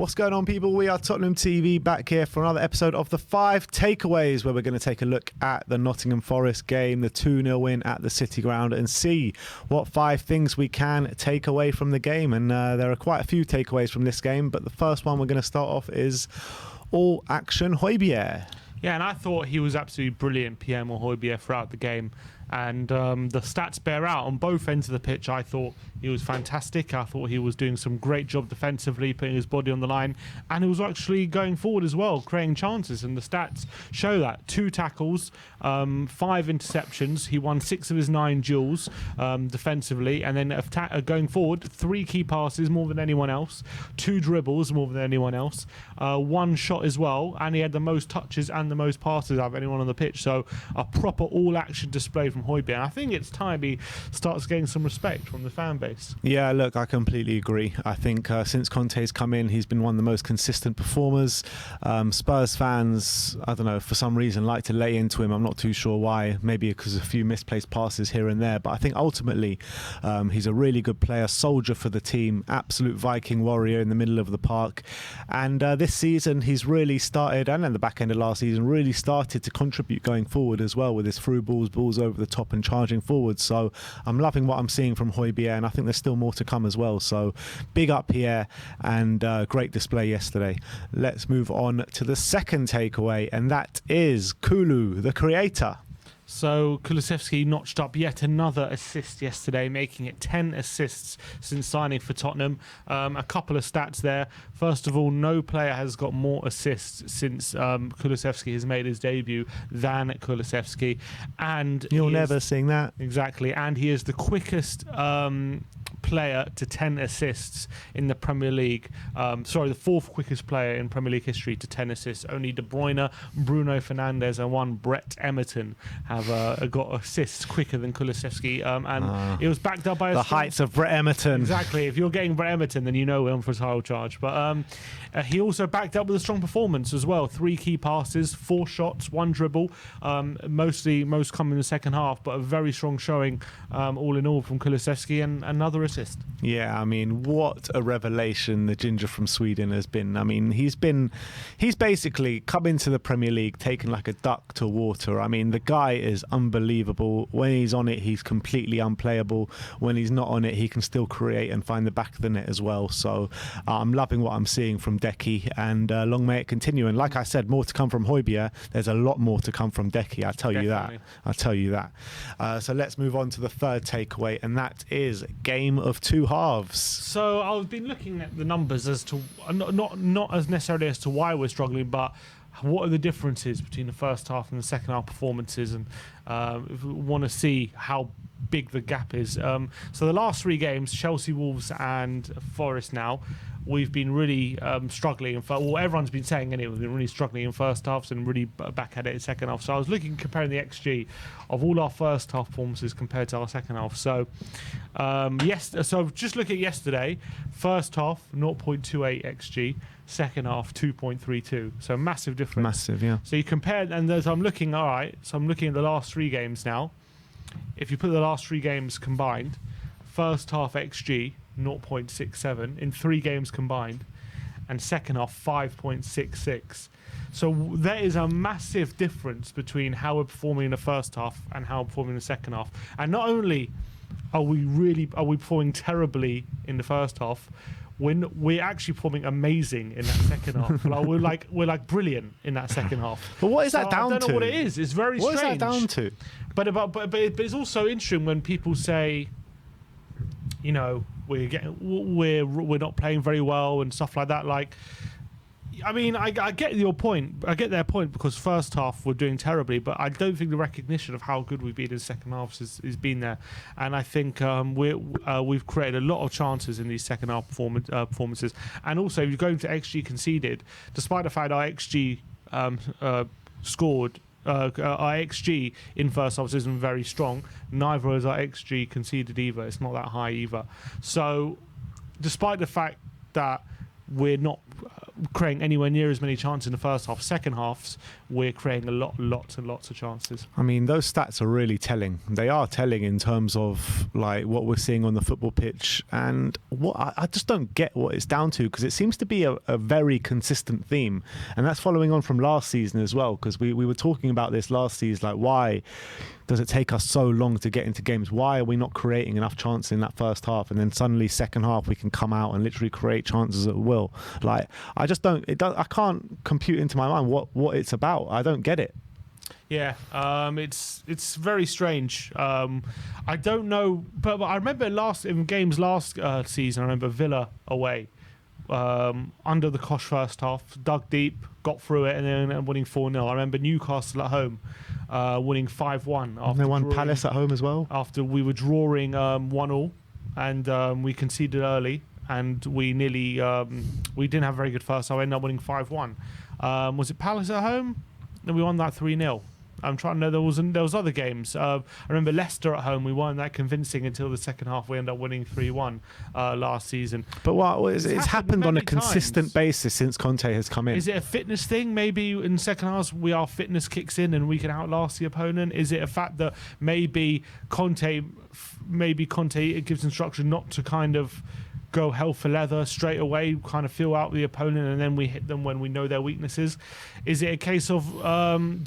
What's going on, people? We are Tottenham TV back here for another episode of the 5 Takeaways, where we're going to take a look at the Nottingham Forest game, the 2-0 win at the City Ground, and see what 5 things we can take away from the game. And there are quite a few takeaways from this game, but the first one we're going to start off is all action Hojbjerg. Yeah, and I thought he was absolutely brilliant, PM or Hojbjerg, throughout the game. And the stats bear out on both ends of the pitch. I thought he was fantastic. I thought he was doing some great job defensively, putting his body on the line. And he was actually going forward as well, creating chances. And the stats show that. 2 tackles, 5 interceptions. He won 6 of his 9 duels defensively. And then going forward, 3 key passes, more than anyone else. 2 dribbles, more than anyone else. 1 shot as well. And he had the most touches and the most passes out of anyone on the pitch. So a proper all-action display from Hojbjerg. I think it's time he starts getting some respect from the fan base. Yeah, look, I completely agree. I think since Conte's come in, he's been one of the most consistent performers. Spurs fans, I don't know, for some reason like to lay into him. I'm not too sure why. Maybe because of a few misplaced passes here and there. But I think ultimately he's a really good player, soldier for the team, absolute Viking warrior in the middle of the park. And this season he's really started, and in the back end of last season, really started to contribute going forward as well, with his through balls over the top and charging forward. So I'm loving what I'm seeing from Hojbjerg, and I think there's still more to come as well. So big up here, and great display yesterday. Let's move on to the second takeaway, and that is Kulu, the creator. So Kulusevski notched up yet another assist yesterday, making it 10 assists since signing for Tottenham. A couple of stats there. First of all, no player has got more assists since Kulusevski has made his debut than Kulusevski. And you'll never sing that. Exactly. And he is the quickest player to 10 assists in the Premier League. Sorry, the 4th quickest player in Premier League history to 10 assists. Only De Bruyne, Bruno Fernandes and one Brett Emerton have got assists quicker than Kulusevski. And it was backed up by the heights of Brett Emerton. Exactly. If you're getting Brett Emerton, then you know we're on for a title charge. But he also backed up with a strong performance as well. 3 key passes, 4 shots, 1 dribble. Most come in the second half, but a very strong showing all in all from Kulusevski, and another assist. Yeah, I mean, what a revelation the ginger from Sweden has been. I mean, he's basically come into the Premier League taken like a duck to water. I mean, the guy is unbelievable. When he's on it, he's completely unplayable. When he's not on it, he can still create and find the back of the net as well. So I'm loving what I'm seeing from Decky, and long may it continue. And like I said, more to come from Hojbjerg. There's a lot more to come from Decky, I'll tell you that. I'll tell you that. So let's move on to the third takeaway, and that is game of 2 halves. So I've been looking at the numbers as to not as necessarily as to why we're struggling, but what are the differences between the first half and the second half performances, and if we want to see how big the gap is. So the last 3 games, Chelsea, Wolves and Forest now, we've been really struggling. Well, everyone's been saying anyway, we've been really struggling in first halves and really back at it in second half. So I was comparing the XG of all our first half performances compared to our second half. So so just look at yesterday, first half 0.28 XG, second half 2.32. So massive difference. Massive, yeah. So you compare, and I'm looking at the last 3 games now. If you put the last 3 games combined, first half XG 0.67 in 3 games combined, and second half 5.66. So there is a massive difference between how we're performing in the first half and how we're performing in the second half. And not only are we performing terribly in the first half, we're actually performing amazing in that second half. We're like brilliant in that second half. But what is that down to? I don't know what it is. It's very strange. What is that down to? But it's also interesting when people say, you know, we're not playing very well and stuff like that. Like, I mean, I get your point. I get their point, because first half we're doing terribly, but I don't think the recognition of how good we've been in the second half has been there. And I think we've created a lot of chances in these second half performances. And also, if you're going to XG conceded, despite the fact our XG scored. Our XG in first half isn't very strong. Neither is our XG conceded either. It's not that high either. So, despite the fact that we're not creating anywhere near as many chances in the first half. Second halves, we're creating lots and lots of chances. I mean, those stats are really telling. They are telling in terms of like what we're seeing on the football pitch, and what I just don't get what it's down to, because it seems to be a very consistent theme, and that's following on from last season as well, because we were talking about this last season, like why does it take us so long to get into games? Why are we not creating enough chances in that first half, and then suddenly second half we can come out and literally create chances at will? Like, I just don't. I can't compute into my mind what it's about. I don't get it. Yeah, it's very strange. I don't know, but I remember in games last season. I remember Villa away, under the cosh first half, dug deep, got through it, and then winning 4-0. I remember Newcastle at home, winning 5-1. And they won Palace at home as well. After we were drawing 1-1, and we conceded early, and we nearly we didn't have a very good first half. I ended up winning 5-1. Was it Palace at home? And we won that 3-0. I'm trying to know, there was other games. I remember Leicester at home. We weren't that convincing until the second half. We ended up winning 3-1 last season. But it's happened on a consistent basis since Conte has come in. Is it a fitness thing? Maybe in second half our fitness kicks in and we can outlast the opponent. Is it a fact that maybe Conte it gives instruction not to kind of go hell for leather straight away, kind of feel out the opponent, and then we hit them when we know their weaknesses? Is it a case of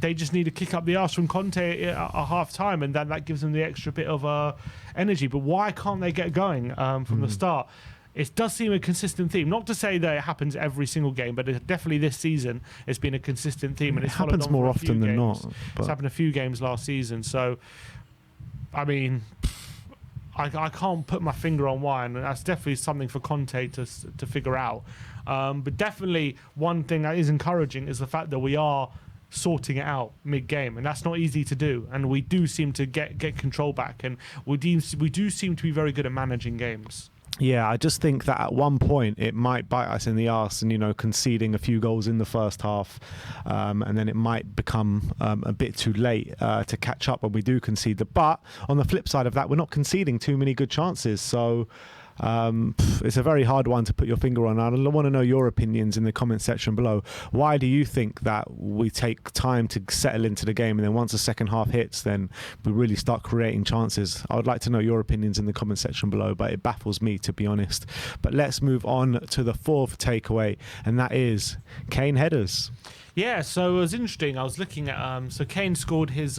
they just need to kick up the arse from Conte at half time, and then that gives them the extra bit of energy? But why can't they get going from the start? It does seem a consistent theme. Not to say that it happens every single game, but definitely this season it's been a consistent theme, and it happens more often than not. It's happened a few games last season. So, I mean, I can't put my finger on why, and that's definitely something for Conte to figure out. But definitely one thing that is encouraging is the fact that we are sorting it out mid-game, and that's not easy to do. And we do seem to get control back, and we do seem to be very good at managing games. Yeah, I just think that at one point it might bite us in the arse, and conceding a few goals in the first half, and then it might become a bit too late to catch up when we do concede. But on the flip side of that, we're not conceding too many good chances, so it's a very hard one to put your finger on. I want to know your opinions in the comment section below. Why do you think that we take time to settle into the game, and then once the second half hits, then we really start creating chances? I would like to know your opinions in the comment section below, but it baffles me, to be honest. But let's move on to the fourth takeaway, and that is Kane headers. Yeah, so it was interesting. I was looking at so Kane scored his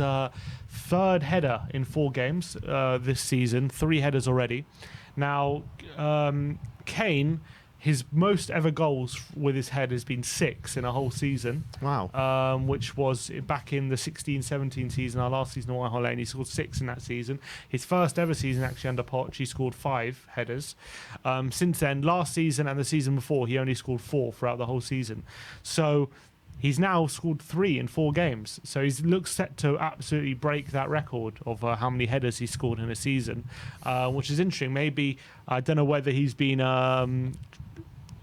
third header in 4 games this season, 3 headers already. Now, Kane, his most ever goals with his head has been 6 in a whole season. Wow. Which was back in the 16-17 season, our last season at White Hart Lane. He scored 6 in that season. His first ever season, actually, under Poch, he scored 5 headers. Since then, last season and the season before, he only scored 4 throughout the whole season. So he's now scored 3 in 4 games. So he looks set to absolutely break that record of how many headers he scored in a season, which is interesting. Maybe, I don't know whether he's been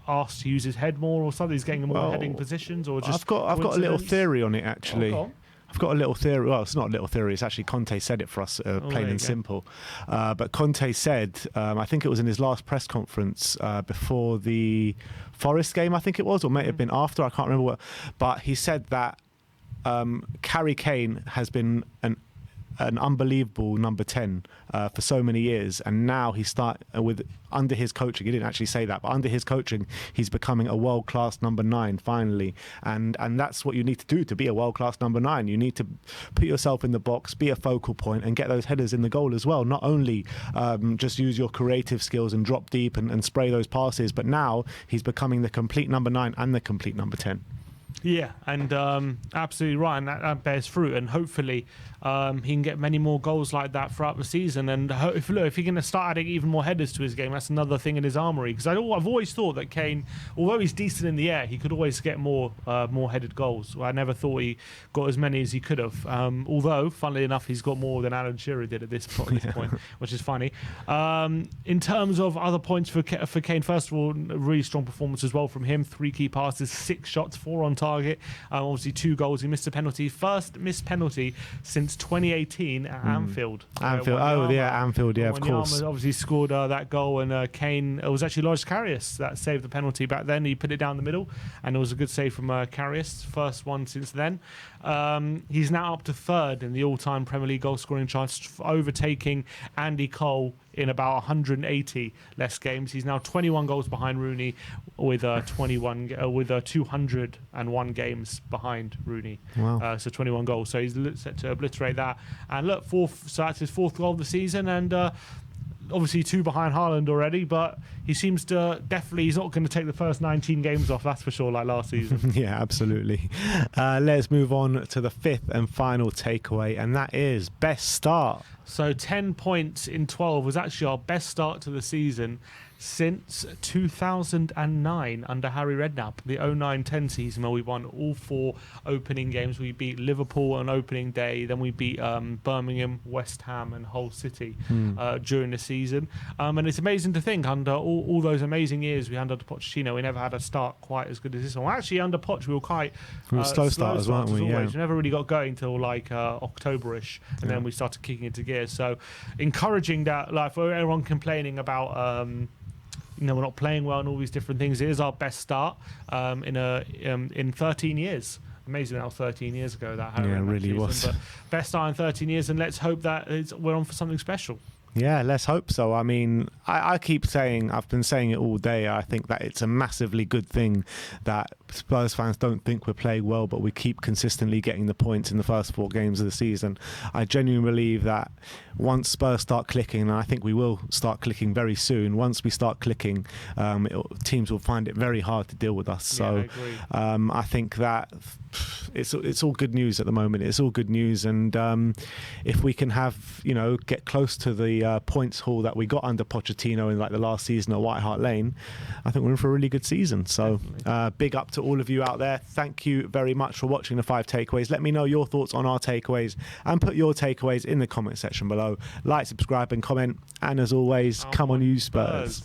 asked to use his head more or something. He's getting more heading positions, or just I've got a little theory on it, actually. Oh, I've got a little theory. Well, it's not a little theory. It's actually Conte said it for us, plain and simple. But Conte said, I think it was in his last press conference before the Forest game, I think it was, or may have been after. I can't remember what. But he said that Harry Kane has been an unbelievable number 10 for so many years, and now under his coaching, he didn't actually say that, but under his coaching he's becoming a world-class number 9 finally, and that's what you need to do to be a world-class number 9. You need to put yourself in the box, be a focal point, and get those headers in the goal as well. Not only just use your creative skills and drop deep and spray those passes, but now he's becoming the complete number 9 and the complete number 10. Yeah, and absolutely right, and that bears fruit, and hopefully he can get many more goals like that throughout the season. And if he's going to start adding even more headers to his game, that's another thing in his armoury. Because I've always thought that Kane, although he's decent in the air, he could always get more headed goals. I never thought he got as many as he could have. Although, funnily enough, he's got more than Alan Shearer did at this point, which is funny. In terms of other points for Kane, first of all, a really strong performance as well from him. 3 key passes, 6 shots, 4 on target. target. Obviously 2 goals. He missed a penalty. First missed penalty since 2018 at Anfield. Anfield. Oh, yeah, Anfield. Yeah, of course. Obviously scored that goal, and Kane, it was actually Loris Karius that saved the penalty back then. He put it down the middle, and it was a good save from Karius. First one since then. He's now up to 3rd in the all-time Premier League goal scoring chart, overtaking Andy Cole in about 180 less games. He's now 21 goals behind Rooney, with 201 games behind Rooney. Wow. So 21 goals. So he's set to obliterate that. And look, so that's his 4th goal of the season, and obviously 2 behind Haaland already, but he seems to he's not going to take the first 19 games off, that's for sure, like last season. Yeah, absolutely. Let's move on to the 5th and final takeaway, and that is best start. So 10 points in 12 was actually our best start to the season since 2009 under Harry Redknapp, the 09-10 season, where we won all 4 opening games. We beat Liverpool on opening day, then we beat Birmingham, West Ham and Hull City during the season. And it's amazing to think, under all those amazing years we had under Pochettino, we never had a start quite as good as this one. Well, actually, under Poch, we were quite slow starters, weren't we? Yeah. We never really got going till like October-ish, and then we started kicking into gear. So encouraging that, like, for everyone complaining about we're not playing well and all these different things, it is our best start in 13 years. Amazing how 13 years ago that Harry really season, was. but best start in 13 years, and let's hope that we're on for something special. Yeah, let's hope so. I mean, I keep saying, I've been saying it all day, I think that it's a massively good thing that Spurs fans don't think we're playing well, but we keep consistently getting the points in the first 4 games of the season. I genuinely believe that once Spurs start clicking, and I think we will start clicking very soon, once we start clicking, teams will find it very hard to deal with us. So I think that it's all good news at the moment. It's all good news, and if we can have, get close to the points haul that we got under Pochettino in like the last season at White Hart Lane, I think we're in for a really good season. So big up to all of you out there. Thank you very much for watching the 5 takeaways. Let me know your thoughts on our takeaways, and put your takeaways in the comment section below. Like, subscribe and comment, and as always, come on you Spurs.